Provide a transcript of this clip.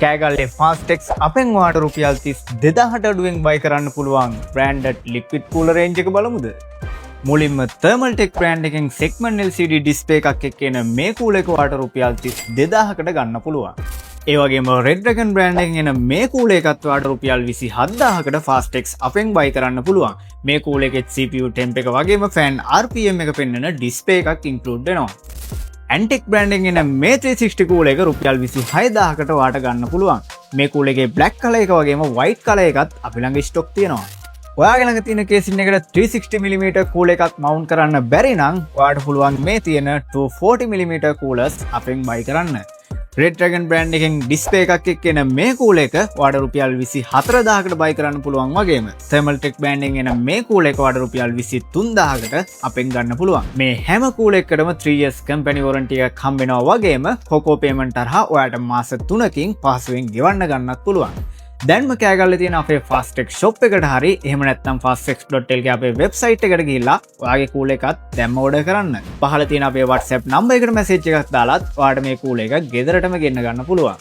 කෑගල්ලේ ෆාස්ටෙක්ස් අපෙන් වාට රුපියල් 32,000ට අඩුවෙන් බයි කරන්න පුළුවන් බ්‍රෑන්ඩඩ් ලික්විඩ් කූලර් රේන්ජ් එක බලමුද? මුලින්ම Thermal Tech බ්‍රෑන්ඩ් එකෙන් Segment LCD ඩිස්ප්ලේ එකක් එක්ක එන මේ කූලර් එක වාට රුපියල් 32,000කට ගන්න පුළුවන්. ඒ වගේම Red Dragon බ්‍රෑන්ඩ් එකෙන් එන මේ කූලර් එකත් වාට රුපියල් 27,000කට ෆාස්ටෙක්ස් අපෙන් බයි කරන්න පුළුවන්. මේ කූලර් එකේ CPU temp එක වගේම fan RPM එක පෙන්වන ඩිස්ප්ලේ එකක් ඉන්ක්ලූඩ් වෙනවා. ඇන්ටෙක් බ්‍රෑන්ඩින් එන මේ 360 කූලර් එක රුපියල් 26,000කට වාට ගන්න පුළුවන්. මේ කූලර් එකේ බ්ලැක් කලර් එක වගේම වයිට් කලර් එකත් අපි ළඟ ස්ටොක් තියෙනවා. ඔයාගේ ළඟ තියෙන කේසින් එකට 360mm කූලර් එකක් මවුන්ට් කරන්න බැරි නම් ඔයාට පුළුවන් මේ තියෙන 240mm කූලර්ස් අපෙන් බයි කරන්න. Red Dragon බ්‍රෑන්ඩ් එකෙන් ඩිස්ප්ලේ එකක් එක්ක එන මේ කූලර් එක ඔයාට රුපියල් 24,000කට බයි කරන්න පුළුවන් වගේම Thermal Tech බ්‍රෑන්ඩින් එන මේ කූලර් එක ඔයාට රුපියල් 23,000කට අපෙන් ගන්න පුළුවන්. මේ හැම කූලර් එකකටම 3 years company warranty එකක් හම්බ වෙනවා වගේම කොකෝ payment තරහා ඔයාට මාස 3කින් පහසුවෙන් ගෙවන්න ගන්නත් පුළුවන්. දැන්ම කෑගල්ලේ තියෙන අපේ Fastech shop එකට හරි එහෙම නැත්නම් fastech.lk අපේ website එකට ගිහිල්ලා ඔයාගේ කූලර් එකත් දැන්ම order කරන්න. පහළ තියෙන අපේ WhatsApp number එකට message එකක් දාලාත් ඔයාට මේ කූලර් එක ගෙදරටම ගෙන්න ගන්න පුළුවන්.